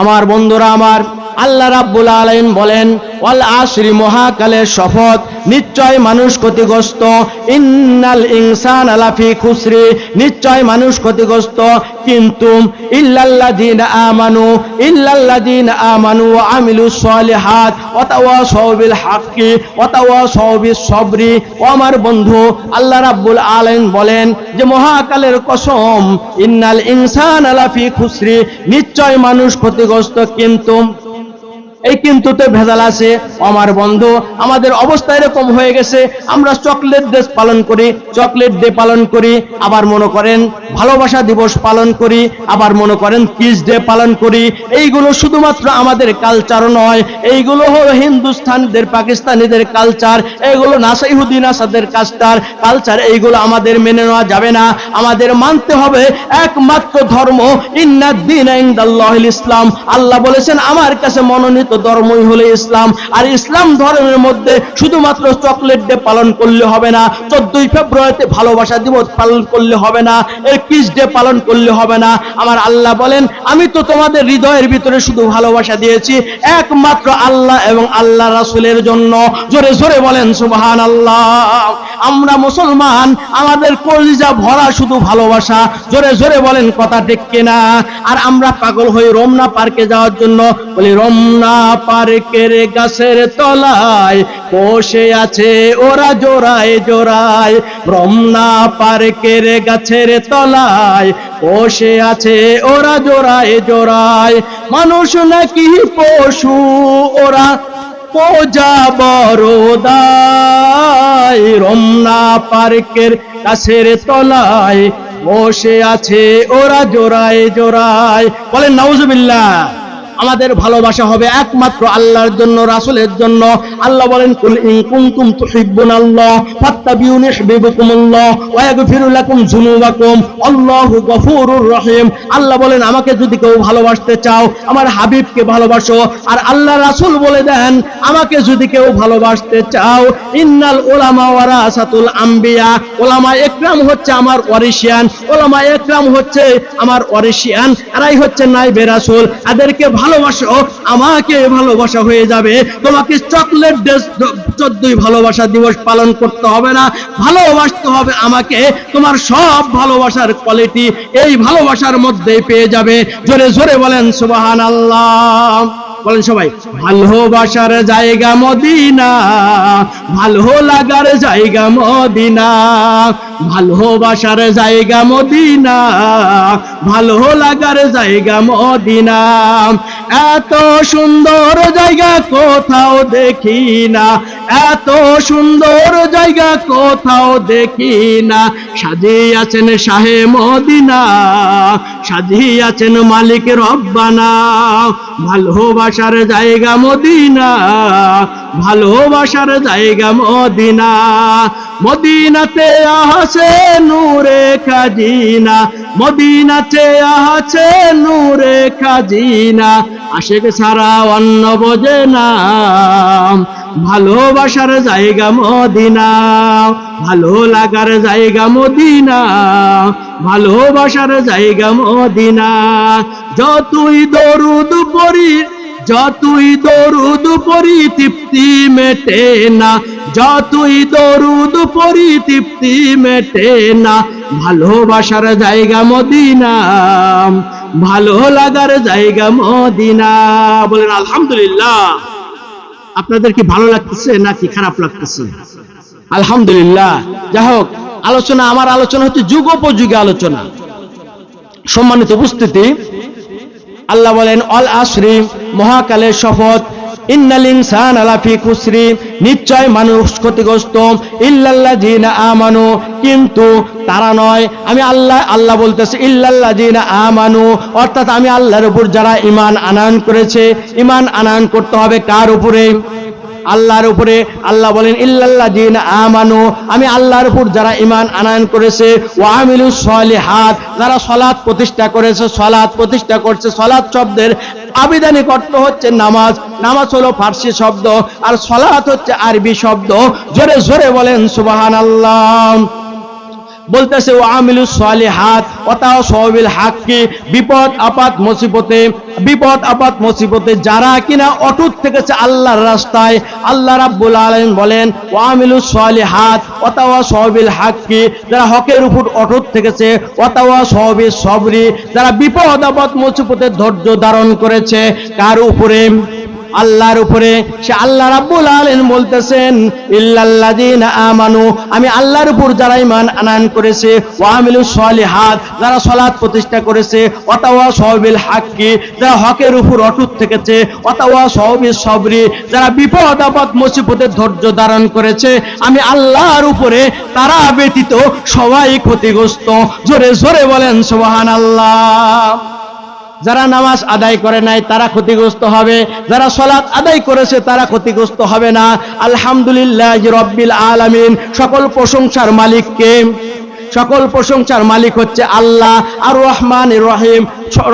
আমার বন্ধুরা আমার, আল্লাহ রাব্বুল আলামিন বলেন ওয়াল আসরি, মহাকালের শপথ, নিশ্চয় মানুষ ক্ষতিগ্রস্ত। ইন্নাল ইনসানা লাফি খুসরি, নিশ্চয় মানুষ ক্ষতিগ্রস্ত, কিন্তু ইল্লাল্লাযিনা আমানু ওয়া আমিলুস সলিহাত ওয়া তাওয়াসাউ বিল হাক্কি ওয়া তাওয়াসাউ বিস সবরি। ও আমার বন্ধু, আল্লাহ রাব্বুল আলামিন বলেন যে মহাকালের কসম, ইন্নাল ইনসানা লাফি খুসরি, নিশ্চয় মানুষ ক্ষতিগ্রস্ত, কিন্তু এই কিন্তুতে ভেজাল আছে। আমার বন্ধু, আমাদের অবস্থা এরকম হয়ে গেছে, আমরা চকলেট ডে পালন করি, আবার মনে করেন ভালোবাসা দিবস পালন করি, আবার মনে করেন কিস ডে পালন করি। এইগুলো শুধুমাত্র আমাদের কালচার নয়, এইগুলো হলো হিন্দুস্তানিদের, পাকিস্তানিদের কালচার, এগুলো ইহুদি নাসাদের কালচার। এইগুলো আমাদের মেনে নেওয়া যাবে না। আমাদের মানতে হবে একমাত্র ধর্ম, ইন্নাদ দীনা ইনদাল্লাহিল ইসলাম। আল্লাহ বলেছেন আমার কাছে মনোনীত ধর্মই হলো ইসলাম। আর ইসলাম ধর্মের মধ্যে শুধুমাত্র চকলেট ডে পালন করলে হবে না, 14ই ফেব্রুয়ারিতে ভালোবাসা দিবস পালন করলে হবে না, এর কিস ডে পালন করলে হবে না। আমার আল্লাহ বলেন আমি তো তোমাদের হৃদয়ের ভিতরে শুধু ভালোবাসা দিয়েছি একমাত্র আল্লাহ এবং আল্লাহ রাসূলের জন্য। জোরে জোরে বলেন সুবহানাল্লাহ। আমরা মুসলমান, আমাদের কলিজা ভরা শুধু ভালোবাসা। জোরে জোরে বলেন কথা ঠিক কিনা? আর আমরা পাগল হই রমনা পার্কে যাওয়ার জন্য, বলি রমনা পার্কের গাছের তলায় বসে আছে ওরা জোড়ায় জোড়ায়, রমনা পার্কের গাছের তলায় বসে আছে ওরা জোড়ায় জোড়ায়। মানুষ নাকি পশু ওরা পূজা বড়দায়, রমনা পার্কের গাছের তলায় বসে আছে ওরা জোড়ায় জোড়ায়। বলেন নাউজুবিল্লাহ। আমাদের ভালোবাসা হবে একমাত্র আল্লাহর জন্য, রাসূলের জন্য। আল্লাহ বলেন কুল ইন কুনতুম তুহিব্বুনাল্লাহ ফাত্তাবিউনি ইউহিব্বুকুমুল্লাহ ওয়া ইয়াগফিরু লাকুম যুনুবাকুম আল্লাহু গফুরুর রহিম। আল্লাহ বলেন আমাকে যদি কেউ ভালোবাসতে চাও আমার হাবিবকে ভালোবাসো। আর আল্লাহ রাসূল বলে দেন আমাকে যদি কেউ ভালোবাসতে চাও, ইন্নাল উলামা ওয়ারাসাতুল আম্বিয়া, উলামা ইকরাম হচ্ছে আমার ওয়ারিশিয়ান, উলামা ইকরাম হচ্ছে আমার ওয়ারিশিয়ান, এরাই হচ্ছে নাইবে রাসূল। এদেরকে ভালোবাসো, আমাকে ভালোবাসা হয়ে যাবে। তোমাকে চকলেট ডে 14ই ভালোবাসা দিবস পালন করতে হবে না, ভালোবাসতে হবে আমাকে। তোমার সব ভালোবাসার কোয়ালিটি এই ভালোবাসার মধ্যেই পেয়ে যাবে। জোরে জোরে বলেন সুবহানাল্লাহ। বলেন সবাই, ভালোবাসার জায়গা মদিনা, ভালো লাগার জায়গা মদিনা, ভালোবাসার জায়গা মদিনা, ভালো লাগার জায়গা মদিনা। এত সুন্দর জায়গা কোথাও দেখি না, এত সুন্দর জায়গা কোথাও দেখি না। সাজিয়েছেন শাহে মদিনা, সাজিয়েছেন মালিক রব্বানা। ভালোবাসার জায়গা মদিনা, ভালোবাসার জায়গা মদিনা। মদিনাতে আছে নূরে খাজিনা, মদিনাতে আছে নূরে খাজিনা। আশিক ছাড়া অন্য বোঝে না, ভালোবাসার জায়গা মদিনা, ভালো লাগার জায়গা মদিনা, ভালোবাসার জায়গা মদিনা। যতই দরুদ পড়ি, যতই দরুদ পড়ি তৃপ্তি মেটে না, যতই দরুদ পড়ি তৃপ্তি মেটে না। ভালোবাসার জায়গা মদিনা, ভালো লাগার জায়গা মদিনা। বলেন আলহামদুলিল্লাহ। আপনাদের কি ভালো লাগতেছে নাকি খারাপ লাগতেছে? আলহামদুলিল্লাহ। যাই হোক, আলোচনা, আমার আলোচনা হচ্ছে যুগোপযোগী আলোচনা। সম্মানিত উপস্থিতি, আল্লাহ বলেন অল আসরি, মহাকালের শপথ, ইন্নাল ইনসানা লাফি খুসরি, নিশ্চয় মানুষ ক্ষতিগ্রস্ত, ইল্লাল্লাযিনা আমানু, কিন্তু তারা নয়, আমি আল্লাহ বলতেছে ইল্লাল্লাযিনা আমানু, অর্থাৎ আমি আল্লাহর উপর যারা ঈমান আনয়ন করেছে। ঈমান আনয়ন করতে হবে কার উপরে? আল্লাহর উপরে। আল্লাহ বলেন ইল্লাল্লাযিনা আমানু, আমি আল্লাহর উপর যারা ঈমান আনয়ন করেছে, ওয়া আমিলুস সলিহাত, যারা সালাত প্রতিষ্ঠা করেছে, সালাত প্রতিষ্ঠা করছে। সালাত শব্দের আবিধানিক অর্থ হচ্ছে নামাজ। নামাজ হলো ফার্সি শব্দ, আর সালাত হচ্ছে আরবি শব্দ। জোরে জোরে বলেন সুবহানাল্লাহ। বলতেছে ও আমিলুস সালিহাত ওয়া তাওয়াসাউ বিল হাক্কি, বিপদ আপদ মুসিবতে যারা কিনা অটুট থেকেছে আল্লাহর রাস্তায়, আল্লাহ রাব্বুল আলামিন বলেন ওয়া আমিলুস সালিহাত ওয়া তাওয়াসাউ বিল হাক্কি, যারা হকের উপর অটুট থেকেছে, ওয়া তাওয়াসাউ বিস সবরি, যারা বিপদ আপদ মুসিবতে ধৈর্য ধারণ করেছে। কার উপরে? আল্লাহর উপরে। সে আল্লাহ রাব্বুল আলামিন বলতেছেন ইল্লাল্লাযিনা আমানু, আমি আল্লাহর উপর যারা ঈমান আনয়ন করেছে, ওয়া আমিলুস সালিহাত, যারা সালাত প্রতিষ্ঠা করেছে, ওয়া তাওয়াসাউ বিল হাক্কি, যারা হকের উপর অটুট থেকেছে, ওয়া তাওয়াসাউ বিস সবরি, যারা বিপদ আপদ মুসিবতে ধৈর্য ধারণ করেছে, আমি আল্লাহর উপরে তারা ব্যতীত সবাই ক্ষতিগ্রস্ত। জোরে জোরে বলেন সুবহানাল্লাহ। যারা নামাজ আদায় করে নাই তারা ক্ষতিগ্রস্ত হবে, যারা সালাত আদায় করেছে তারা ক্ষতিগ্রস্ত হবে না। আলহামদুলিল্লাহি রাব্বিল আলামিন, সকল প্রশংসার মালিক কে? সকল প্রশংসার মালিক হচ্ছে আল্লাহ। আর রহমানির রহিম,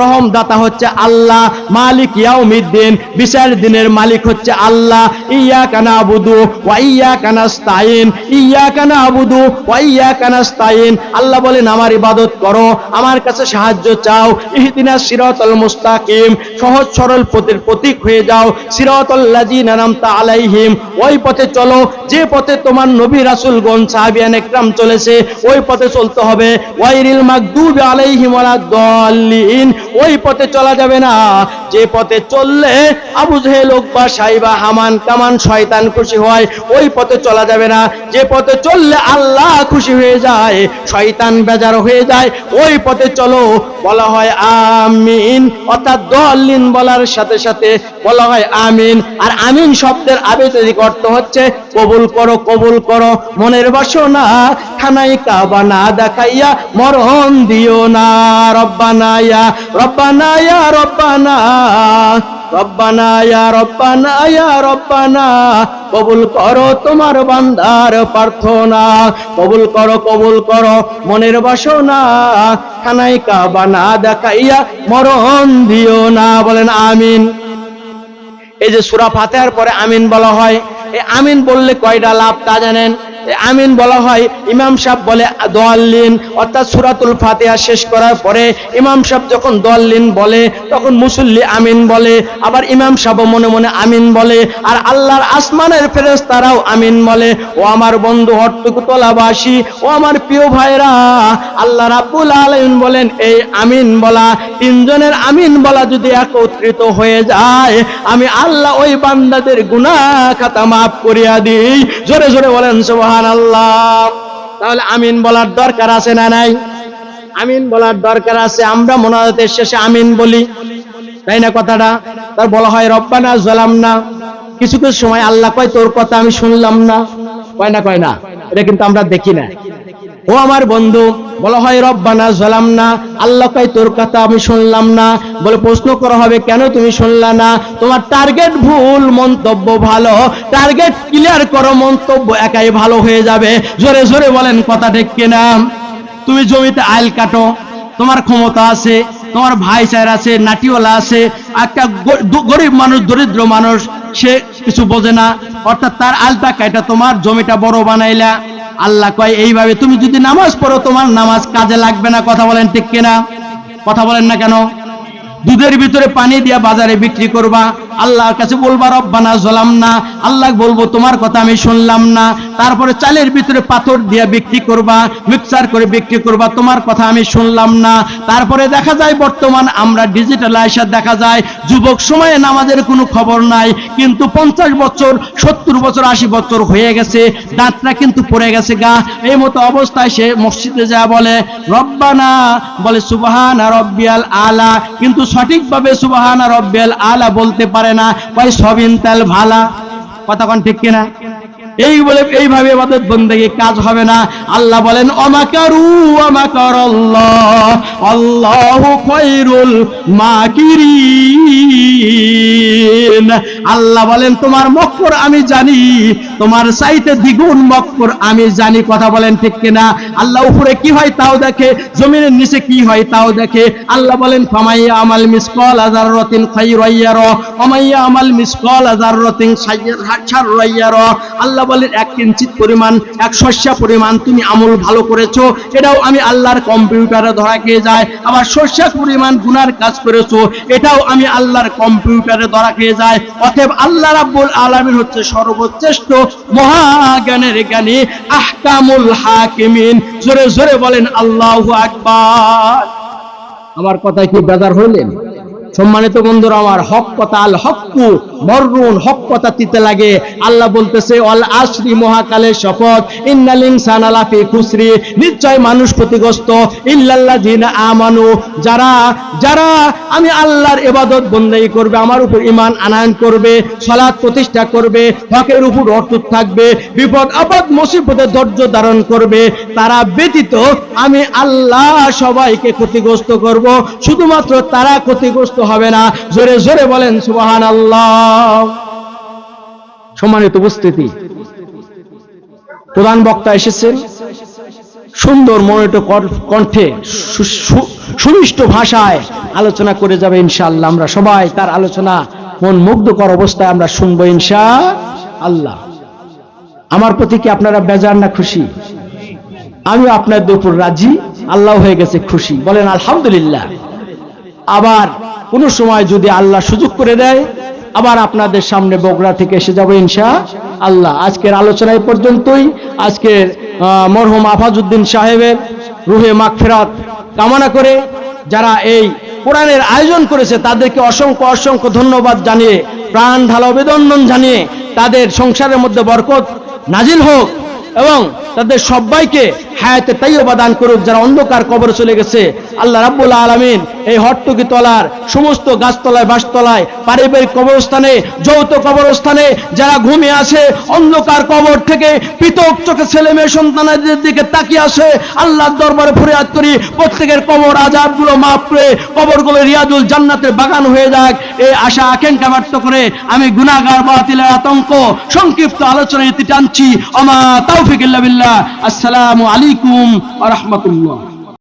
রহম দাতা হচ্ছে আল্লাহ। মালিক ইয়াউমিদ্দিন, বিচার দিনের মালিক হচ্ছে আল্লাহ। ইয়্যাকা নাবুদু ওয়া ইয়্যাকা নাস্তাইন, ইয়্যাকা নাবুদু ওয়া ইয়্যাকা নাস্তাইন, আল্লাহ বলেন আমার ইবাদত করো, আমার কাছে সাহায্য চাও। ইহদিনাস সিরাতাল মুস্তাকিম, সহজ সরল পথের প্রতীক হয়ে যাও। সিরাতাল লাযিনা আনআমতা আলাইহিম, ওই পথে চলো যে পথে তোমার নবী রাসূলগণ সাহাবিয়ান একরাম চলেছে, ওই পথে চলতে হবে। ওয়াইরিল মাগদুবি আলাইহিম ওয়ালাদ দাল্লিন, ওই পথে চলা যাবে না যে পথে চললে আবু জেহেল, উকবা, সাইবা, হামান, কামান, শয়তান খুশি হয়। ওই পথে চলা যাবে না যে পথে চললে আল্লাহ খুশি হয়ে যায়, শয়তান বেজার হয়ে যায়। ওই পথে চলো। বলা হয় আমিন, অর্থাৎ দাল্লিন বলার সাথে সাথে বলা হয় আমিন। আর আমিন শব্দের আবেগিক অর্থ হচ্ছে কবুল করো, কবুল করো, মনের বাসনা খানাই কাবা না দেখাইয়া মরণ দিও না। রব্বানা ইয়া রব্বানা ইয়া রব্বানা, রব্বানা ইয়া রব্বানা ইয়া রব্বানা, কবুল করো তোমার বান্দার প্রার্থনা, কবুল করো, কবুল করো মনের বাসনা খানাই কাবা না দেখাইয়া মরণ দিও না। বলেন আমিন। এই যে সূরা ফাতিহার পরে আমিন বলা হয়, এই আমিন বললে কয়টা লাভ তা জানেন? আমিন বলা হয়, ইমাম সাহেব বলে দাল্লিন, অর্থাৎ সূরাতুল ফাতিহা শেষ করার পরে ইমাম সাহেব যখন দাল্লিন বলে তখন মুসল্লি আমিন বলে, আবার ইমাম সাহেব মনে মনে আমিন বলে, আর আল্লাহর আসমানের ফেরেশতারাও আমিন বলে। ও আমার বন্ধু হট্টকুতলাবাসী, ও আমার প্রিয় ভাইরা, আল্লাহ রাব্বুল আলামিন বলেন এই আমিন বলা, তিনজনের আমিন বলা যদি একত্রিত হয়ে যায়, আমি আল্লাহ ওই বান্দাদের গুনাহ খাতা মাফ করিয়া দিই। জোরে জোরে বলেন সুবহানাল্লাহ। তাহলে আমিন বলার দরকার আছে না নাই? আমিন বলার দরকার আছে। আমরা মুনাজাতের শেষে আমিন বলি, তাই না কথাটা? তার বলা হয় রব্বানা যালামনা, কিছু কিছু সময় আল্লাহ কয় তোর কথা আমি শুনলাম না, কয় না? কয় না? এটা কিন্তু আমরা দেখি না। ও আমার বন্ধু, বলা হয় রব্বানা যালামনা, আল্লাহ কয় তোর কথা আমি শুনলাম না। বলে প্রশ্ন করা হবে কেন তুমি শুনলা না? তোমার টার্গেট ভুল, মন্তব্য ভালো। টার্গেট ক্লিয়ার করো, মন্তব্য একাই ভালো হয়ে যাবে। জোরে জোরে বলেন কথা ঠিক কিনা? তুমি জমিতে আইল কাটো, তোমার ক্ষমতা আছে, তোমার ভাই চার আছে, নাটিওয়ালা আছে, একটা গরিব মানুষ, দরিদ্র মানুষ, সে কিছু বোঝে না, অর্থাৎ তার আলটা কাটা তোমার জমিটা বড় বানাইলা। আল্লাহ কয় এইভাবে তুমি যদি নামাজ পড়ো তোমার নামাজ কাজে লাগবে না। কথা বলেন ঠিক কিনা? কথা বলেন না কেন? দুধের ভিতরে পানি দিয়া বাজারে বিক্রি করবা, আল্লাহর কাছে বলবা রব্বানা যালামনা, আল্লাহ বলবো তোমার কথা আমি শুনলাম না। তারপরে চালের ভিতরে পাথর দিয়া বিক্রি করবা, মিক্সার করে বিক্রি করবা, তোমার কথা আমি শুনলাম না। তারপরে দেখা যায় বর্তমান আমরা ডিজিটালাইজেশন, দেখা যায় যুবক সময়ে নামাজের কোনো খবর নাই, কিন্তু 50 বছর 70 বছর 80 বছর হয়ে গেছে, দাঁতটা কিন্তু পড়ে গেছে গা। এই মতো অবস্থায় সে মসজিদে যা বলে রব্বানা, বলে সুবহানা রব্বিয়াল আলা, কিন্তু সঠিকভাবে সুবহানা রব্বিয়াল আলা বলতে পারে না, কয় সবিন তাল ভালা। কথা কোন ঠিক কিনা? এই বলে এইভাবে ইবাদত বন্দেগী কাজ হবে না। আল্লাহ বলেন অমাকারু ওয়ামাকারাল্লাহ আল্লাহু খায়রুল মাকিরিন, আল্লাহ বলেন তোমার মক্কর আমি জানি, তোমার চাইতে দ্বিগুণ মক্কর আমি জানি। কথা বলেন ঠিক কিনা? আল্লাহ উপরে কি হয় তাও দেখে, জমিনের নিচে কি হয় তাও দেখে। আল্লাহ বলেন ফামাইয়া আমাল মিসকাল যাররাতিন খায়রান ইয়ারা ওমাইয়া আমাল মিসকাল যাররাতিন শাররান ইয়ারা। আল্লাহ বলেন এক কিঞ্চিত পরিমাণ, এক শস্যা পরিমাণ তুমি আমল ভালো করেছো, এটাও আমি আল্লাহর কম্পিউটারে ধরা খেয়ে যায়। আবার শস্যা পরিমাণ গুনার কাজ করেছো, এটাও আমি আল্লাহর কম্পিউটারে ধরা খেয়ে যায়। অতএব আল্লাহ রাব্বুল আলামিন হচ্ছে সর্বশ্রেষ্ঠ মহাজ্ঞানের জ্ঞানী, আহকামুল হাকিমিন। জোরে জোরে বলেন আল্লাহু আকবার। আমার কথায় কি বেজার হইলেন? সম্মানিত বন্ধুরা আমার, হক কথা, আল হক্কু মররুন, হক কথা তিতে লাগে। আল্লাহ বলতেছে ওয়াল আসরি, মহাকালের শপথ, ইন্নাল ইনসানা লাফি খুসরি, নিশ্চয় মানুষ ক্ষতিগ্রস্ত, ইল্লাল্লাযিনা আমানু, যারা যারা আমি আল্লাহর ইবাদত বন্দেগী করবে, আমার উপর ঈমান আনয়ন করবে, সালাত প্রতিষ্ঠা করবে, হকের উপর অটুট থাকবে, বিপদ আপদ মুসিবতে ধৈর্য ধারণ করবে, তারা ব্যতীত আমি আল্লাহ সবাইকে ক্ষতিগ্রস্ত করব। শুধুমাত্র তারা ক্ষতিগ্রস্ত হবে না। জোরে জোরে বলেন সুবহানাল্লাহ। সম্মানিত উপস্থিতি, প্রধান বক্তা এসেছেন, সুন্দর মনোনীত কণ্ঠে সুমিষ্ট ভাষায় আলোচনা করে যাবে ইনশাআল্লাহ। আমরা সবাই তার আলোচনা মন মুগ্ধকর অবস্থায় আমরা শুনবো ইনশাআল্লাহ। আমার প্রতি কি আপনারা বেজার না খুশি? আমিও আপনাদের উপর রাজি, আল্লাহ হয়ে গেছে খুশি। বলেন আলহামদুলিল্লাহ। আবার কোন সময় যদি আল্লাহ সুযোগ করে দেয়, আবার আপনাদের সামনে বগুড়া থেকে এসে যাবো ইনশাআল্লাহ। আজকের আলোচনা এই পর্যন্তই। আজকের মরহুম আফাজউদ্দিন সাহেবের রুহে মাগফিরাত কামনা করে যারা এই কোরআনের আয়োজন করেছে তাদেরকে অসংখ্য অসংখ্য ধন্যবাদ জানিয়ে, প্রাণ ঢালা অভিনন্দন জানিয়ে, তাদের সংসারের মধ্যে বরকত নাজিল হোক এবং তাদের সবাইকে হায়াতে তাইয়্যিবা দান করুক। যারা অন্ধকার কবরে চলে গেছে, আল্লাহ রাব্বুল আলামিন এই হট্টকি তলার সমস্ত গাছতলায়, বাসতলায়, পারিবারিক কবরস্থানে, যৌথ কবরস্থানে যারা ঘুমিয়ে আছে, অন্ধকার কবর থেকে পৃথক চোখে ছেলে মেয়ে সন্তানদের দিকে তাকিয়ে আসে, আল্লাহর দরবারে ফরিয়াদ করি প্রত্যেকের কবর আযাবগুলো মাফ করে কবরগুলো রিয়াজুল জান্নাতের বাগান হয়ে যাক। এই আশা আকাঙ্ক্ষা ব্যক্ত করে আমি গুনাহগার বাতিলের আতঙ্ক সংক্ষিপ্ত আলোচনা ইতি টানছি। আমা তাওফিক ইল্লা বিল্লাহ। আসসালামু আলাইকুম ওয়া রাহমাতুল্লাহ।